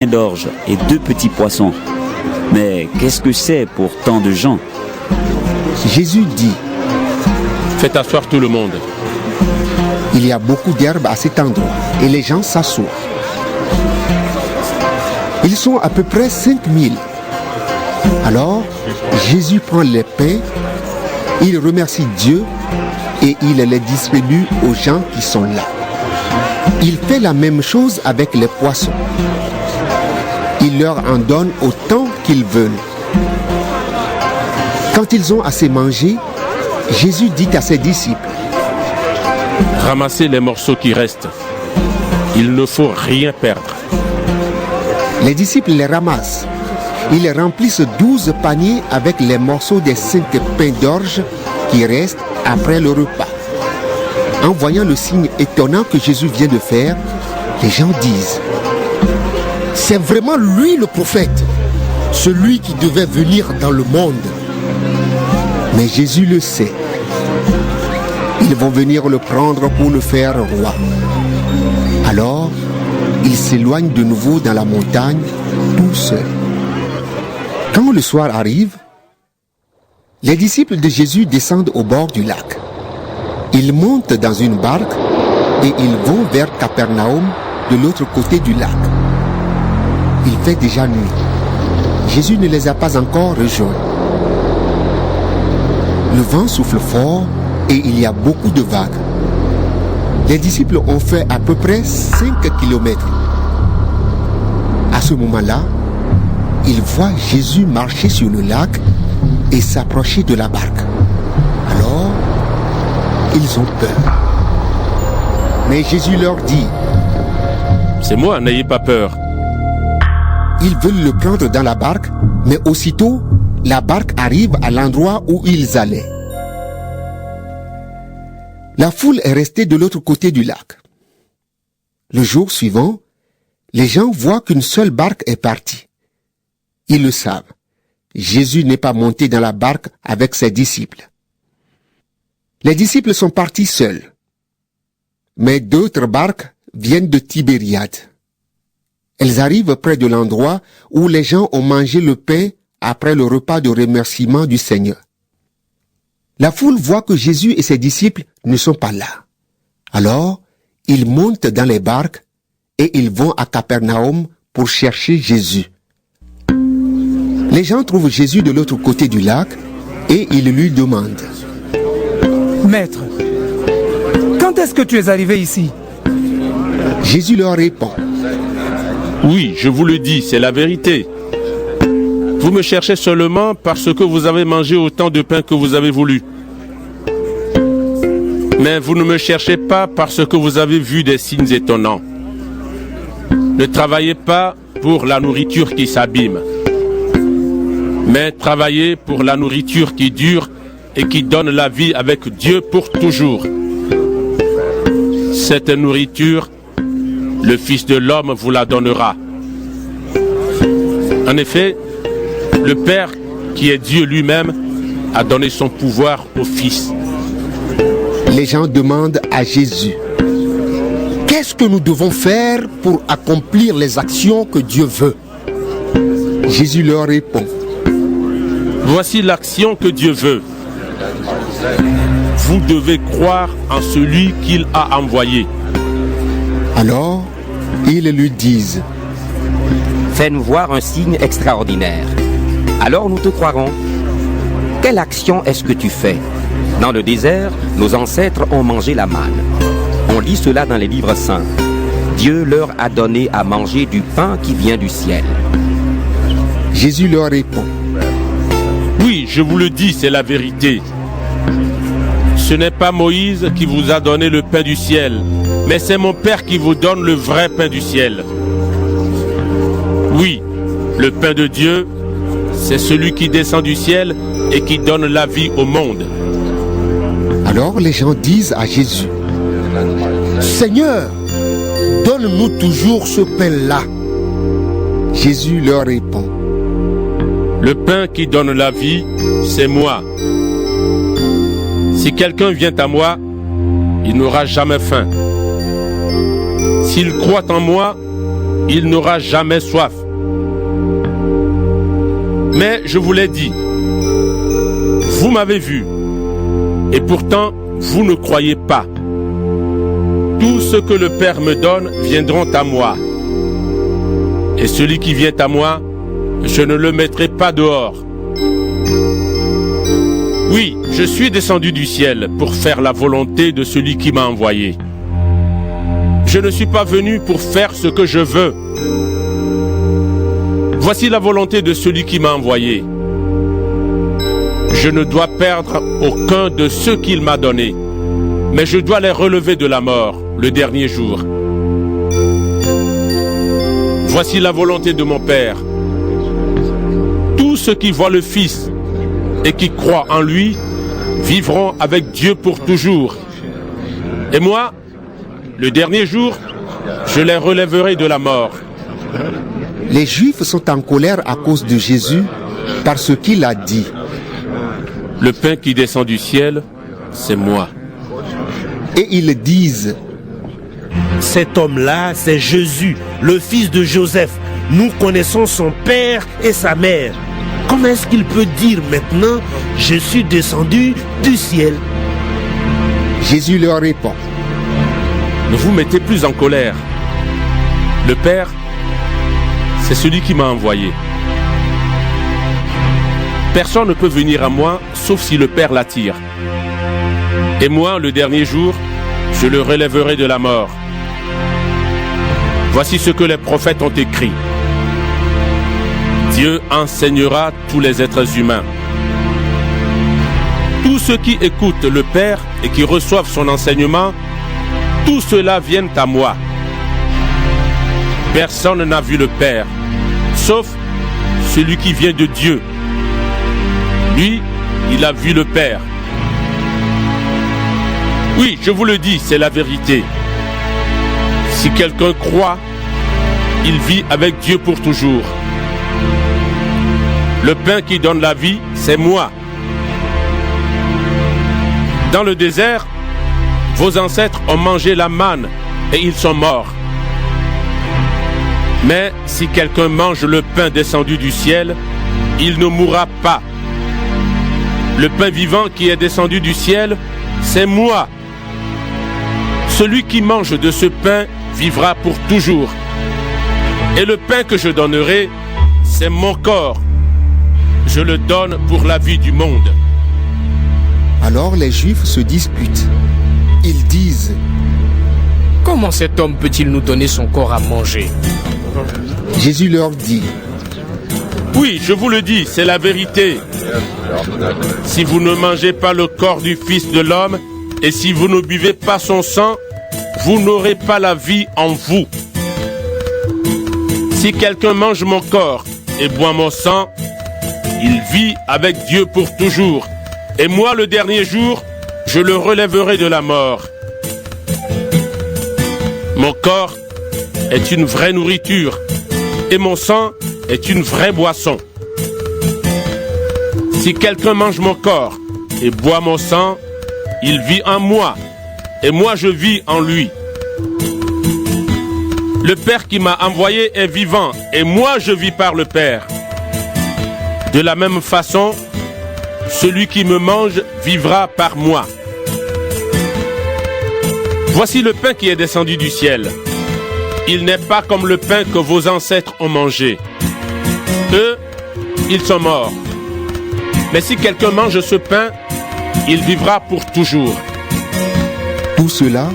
d'orge et 2 petits poissons. Mais qu'est-ce que c'est pour tant de gens? Jésus dit: Faites asseoir tout le monde. il y a beaucoup d'herbe à cet endroit et les gens s'assoient. Ils sont à peu près 5000. Alors, Jésus prend les pains, il remercie Dieu et il les distribue aux gens qui sont là. Il fait la même chose avec les poissons. Il leur en donne autant qu'ils veulent. Quand ils ont assez mangé, Jésus dit à ses disciples: Ramassez les morceaux qui restent. Il ne faut rien perdre. Les disciples les ramassent. Ils remplissent 12 paniers avec les morceaux des 5 pains d'orge qui restent après le repas. En voyant le signe étonnant que Jésus vient de faire, les gens disent: c'est vraiment lui le prophète, celui qui devait venir dans le monde. Mais Jésus le sait. Ils vont venir le prendre pour le faire roi. Alors, il s'éloigne de nouveau dans la montagne, tout seul. Quand le soir arrive, les disciples de Jésus descendent au bord du lac. Ils montent dans une barque et ils vont vers Capernaum, de l'autre côté du lac. Il fait déjà nuit. Jésus ne les a pas encore rejoints. Le vent souffle fort et il y a beaucoup de vagues. Les disciples ont fait à peu près 5 kilomètres. À ce moment-là, ils voient Jésus marcher sur le lac et s'approcher de la barque. Alors, ils ont peur. Mais Jésus leur dit: C'est moi, n'ayez pas peur. Ils veulent le prendre dans la barque, mais aussitôt, la barque arrive à l'endroit où ils allaient. La foule est restée de l'autre côté du lac. Le jour suivant, les gens voient qu'une seule barque est partie. Ils le savent. Jésus n'est pas monté dans la barque avec ses disciples. Les disciples sont partis seuls. Mais d'autres barques viennent de Tibériade. Elles arrivent près de l'endroit où les gens ont mangé le pain après le repas de remerciement du Seigneur. La foule voit que Jésus et ses disciples ne sont pas là. Alors, ils montent dans les barques et ils vont à Capernaum pour chercher Jésus. Les gens trouvent Jésus de l'autre côté du lac et ils lui demandent: Maître, quand est-ce que tu es arrivé ici? Jésus leur répond: Oui, je vous le dis, c'est la vérité. Vous me cherchez seulement parce que vous avez mangé autant de pain que vous avez voulu. Mais vous ne me cherchez pas parce que vous avez vu des signes étonnants. Ne travaillez pas pour la nourriture qui s'abîme, mais travaillez pour la nourriture qui dure et qui donne la vie avec Dieu pour toujours. Cette nourriture, le Fils de l'homme vous la donnera. En effet, le Père, qui est Dieu lui-même, a donné son pouvoir au Fils. Les gens demandent à Jésus: qu'est-ce que nous devons faire pour accomplir les actions que Dieu veut? Jésus leur répond: Voici l'action que Dieu veut. Vous devez croire en celui qu'il a envoyé. Alors, ils lui disent: Fais-nous voir un signe extraordinaire. Alors nous te croirons. Quelle action est-ce que tu fais? Dans le désert, nos ancêtres ont mangé la manne. On lit cela dans les livres saints. Dieu leur a donné à manger du pain qui vient du ciel. Jésus leur répond: Oui, je vous le dis, c'est la vérité. Ce n'est pas Moïse qui vous a donné le pain du ciel, mais c'est mon Père qui vous donne le vrai pain du ciel. Oui, le pain de Dieu, c'est celui qui descend du ciel et qui donne la vie au monde. Alors les gens disent à Jésus: Seigneur, donne-nous toujours ce pain-là. Jésus leur répond: Le pain qui donne la vie, c'est moi. Si quelqu'un vient à moi, il n'aura jamais faim. S'il croit en moi, il n'aura jamais soif. Mais je vous l'ai dit, vous m'avez vu, et pourtant vous ne croyez pas. Tout ce que le Père me donne viendront à moi. Et celui qui vient à moi, je ne le mettrai pas dehors. Oui, je suis descendu du ciel pour faire la volonté de celui qui m'a envoyé. Je ne suis pas venu pour faire ce que je veux. Voici la volonté de celui qui m'a envoyé. Je ne dois perdre aucun de ceux qu'il m'a donnés, mais je dois les relever de la mort le dernier jour. Voici la volonté de mon Père. Tous ceux qui voient le Fils et qui croient en lui vivront avec Dieu pour toujours. Et moi, le dernier jour, je les relèverai de la mort. Les Juifs sont en colère à cause de Jésus parce qu'il a dit: Le pain qui descend du ciel, c'est moi. Et ils disent: Cet homme-là, c'est Jésus, le fils de Joseph. Nous connaissons son père et sa mère. Comment est-ce qu'il peut dire maintenant: Je suis descendu du ciel? Jésus leur répond: Ne vous mettez plus en colère. Le Père, c'est celui qui m'a envoyé. Personne ne peut venir à moi sauf si le Père l'attire. Et moi, le dernier jour, je le relèverai de la mort. Voici ce que les prophètes ont écrit. Dieu enseignera tous les êtres humains. Tous ceux qui écoutent le Père et qui reçoivent son enseignement, tous ceux-là viennent à moi. Personne n'a vu le Père, sauf celui qui vient de Dieu. Lui, il a vu le Père. Oui, je vous le dis, c'est la vérité. Si quelqu'un croit, il vit avec Dieu pour toujours. Le pain qui donne la vie, c'est moi. Dans le désert, vos ancêtres ont mangé la manne et ils sont morts. Mais si quelqu'un mange le pain descendu du ciel, il ne mourra pas. Le pain vivant qui est descendu du ciel, c'est moi. Celui qui mange de ce pain vivra pour toujours. Et le pain que je donnerai, c'est mon corps. Je le donne pour la vie du monde. Alors les Juifs se disputent. Ils disent: Comment cet homme peut-il nous donner son corps à manger? Jésus leur dit: Oui, je vous le dis, c'est la vérité. Si vous ne mangez pas le corps du Fils de l'homme, et si vous ne buvez pas son sang, vous n'aurez pas la vie en vous. Si quelqu'un mange mon corps et boit mon sang, il vit avec Dieu pour toujours. Et moi, le dernier jour, je le relèverai de la mort. Mon corps est une vraie nourriture et mon sang est une vraie boisson. Si quelqu'un mange mon corps et boit mon sang, il vit en moi et moi je vis en lui. Le Père qui m'a envoyé est vivant et moi je vis par le Père. De la même façon, celui qui me mange vivra par moi. Voici le pain qui est descendu du ciel. Il n'est pas comme le pain que vos ancêtres ont mangé. Eux, ils sont morts. Mais si quelqu'un mange ce pain, il vivra pour toujours. Tout cela,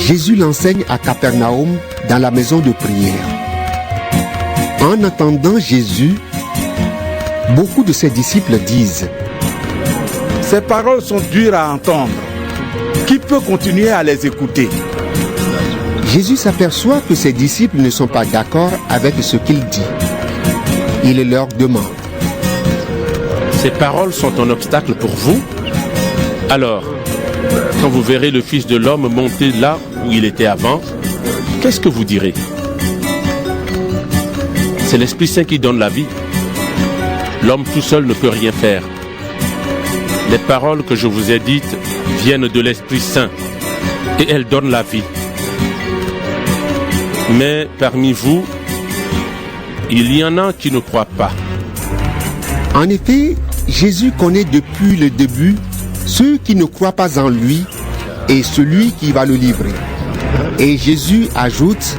Jésus l'enseigne à Capernaum dans la maison de prière. En attendant Jésus, beaucoup de ses disciples disent: Ces paroles sont dures à entendre. Qui peut continuer à les écouter? Jésus s'aperçoit que ses disciples ne sont pas d'accord avec ce qu'il dit. Il leur demande: Ces paroles sont un obstacle pour vous? Alors, quand vous verrez le Fils de l'homme monter là où il était avant, qu'est-ce que vous direz? C'est l'Esprit Saint qui donne la vie. L'homme tout seul ne peut rien faire. Les paroles que je vous ai dites viennent de l'Esprit Saint et elles donnent la vie. Mais parmi vous, il y en a qui ne croient pas. En effet, Jésus connaît depuis le début ceux qui ne croient pas en lui et celui qui va le livrer. Et Jésus ajoute: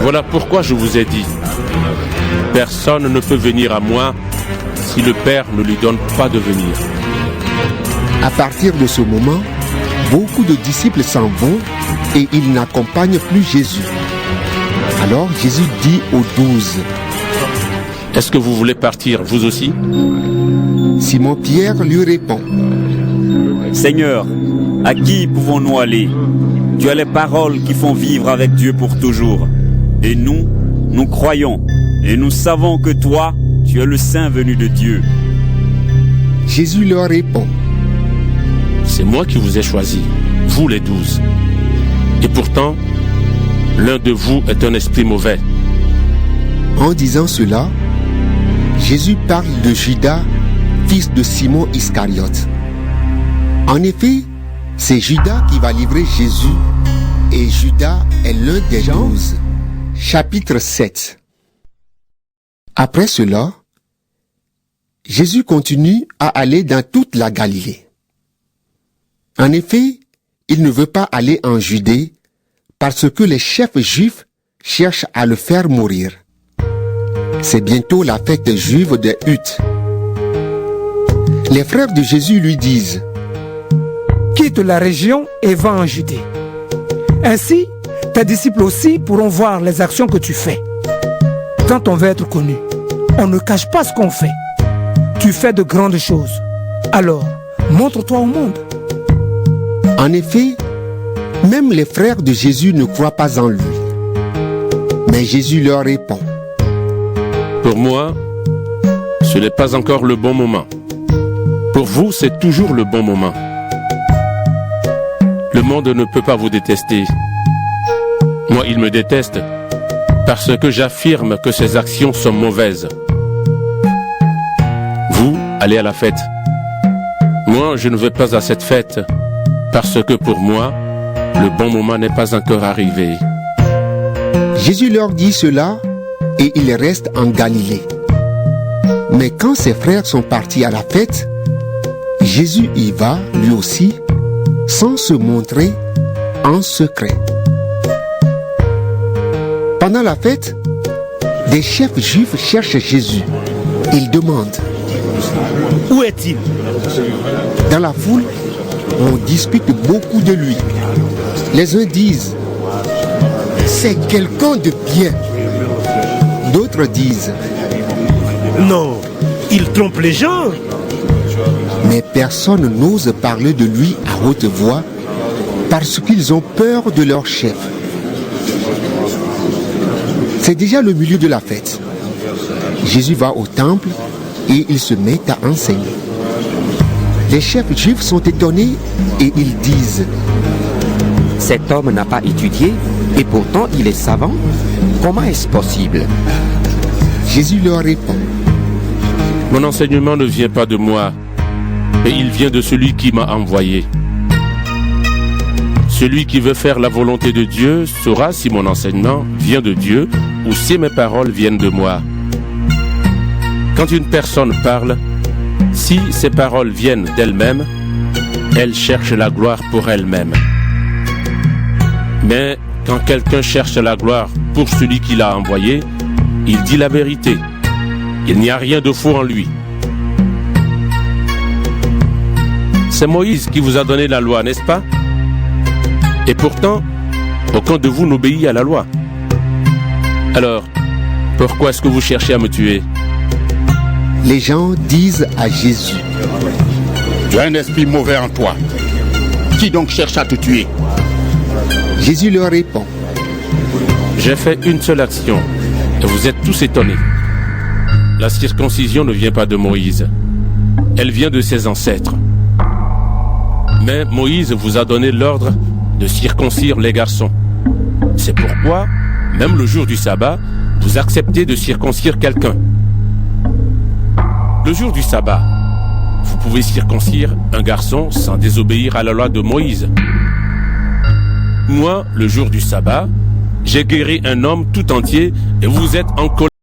Voilà pourquoi je vous ai dit, personne ne peut venir à moi si le Père ne lui donne pas de venir. À partir de ce moment, beaucoup de disciples s'en vont et ils n'accompagnent plus Jésus. Alors Jésus dit aux 12: Est-ce que vous voulez partir, vous aussi? Simon-Pierre lui répond: Seigneur, à qui pouvons-nous aller? Tu as les paroles qui font vivre avec Dieu pour toujours. Et nous, nous croyons et nous savons que toi, tu es le Saint venu de Dieu. Jésus leur répond: C'est moi qui vous ai choisi, vous les 12. Et pourtant, l'un de vous est un esprit mauvais. En disant cela, Jésus parle de Judas, fils de Simon Iscariote. En effet, c'est Judas qui va livrer Jésus, et Judas est l'un des 12. Chapitre 7. Après cela, Jésus continue à aller dans toute la Galilée. En effet, il ne veut pas aller en Judée parce que les chefs juifs cherchent à le faire mourir. C'est bientôt la fête juive des Huttes. Les frères de Jésus lui disent: Quitte la région et va en Judée. Ainsi, tes disciples aussi pourront voir les actions que tu fais. Quand on veut être connu, on ne cache pas ce qu'on fait. Tu fais de grandes choses. Alors, montre-toi au monde. En effet, même les frères de Jésus ne croient pas en lui. Mais Jésus leur répond: Pour moi, ce n'est pas encore le bon moment. Pour vous, c'est toujours le bon moment. Le monde ne peut pas vous détester. Moi, il me déteste parce que j'affirme que ses actions sont mauvaises. Vous, allez à la fête. Moi, je ne vais pas à cette fête parce que pour moi, le bon moment n'est pas encore arrivé. Jésus leur dit cela et il reste en Galilée. Mais quand ses frères sont partis à la fête, Jésus y va, lui aussi, sans se montrer, en secret. Pendant la fête, des chefs juifs cherchent Jésus. Ils demandent: Où est-il? Dans la foule, on discute beaucoup de lui. Les uns disent: C'est quelqu'un de bien. D'autres disent: Non, il trompe les gens. Mais personne n'ose parler de lui à haute voix parce qu'ils ont peur de leur chef. C'est déjà le milieu de la fête. Jésus va au temple et il se met à enseigner. Les chefs juifs sont étonnés et ils disent: Cet homme n'a pas étudié et pourtant il est savant. Comment est-ce possible? Jésus leur répond: Mon enseignement ne vient pas de moi, mais il vient de celui qui m'a envoyé. Celui qui veut faire la volonté de Dieu saura si mon enseignement vient de Dieu ou si mes paroles viennent de moi. Quand une personne parle, si ses paroles viennent d'elle-même, elle cherche la gloire pour elle-même. Mais quand quelqu'un cherche la gloire pour celui qui l'a envoyé, il dit la vérité. Il n'y a rien de faux en lui. C'est Moïse qui vous a donné la loi, n'est-ce pas? Et pourtant, aucun de vous n'obéit à la loi. Alors, pourquoi est-ce que vous cherchez à me tuer? Les gens disent à Jésus: Tu as un esprit mauvais en toi. Qui donc cherche à te tuer? Jésus leur répond: J'ai fait une seule action, et vous êtes tous étonnés. La circoncision ne vient pas de Moïse. Elle vient de ses ancêtres. Mais Moïse vous a donné l'ordre de circoncire les garçons. C'est pourquoi, même le jour du sabbat, vous acceptez de circoncire quelqu'un. Le jour du sabbat, vous pouvez circoncire un garçon sans désobéir à la loi de Moïse. Moi, le jour du sabbat, j'ai guéri un homme tout entier et vous êtes en colère.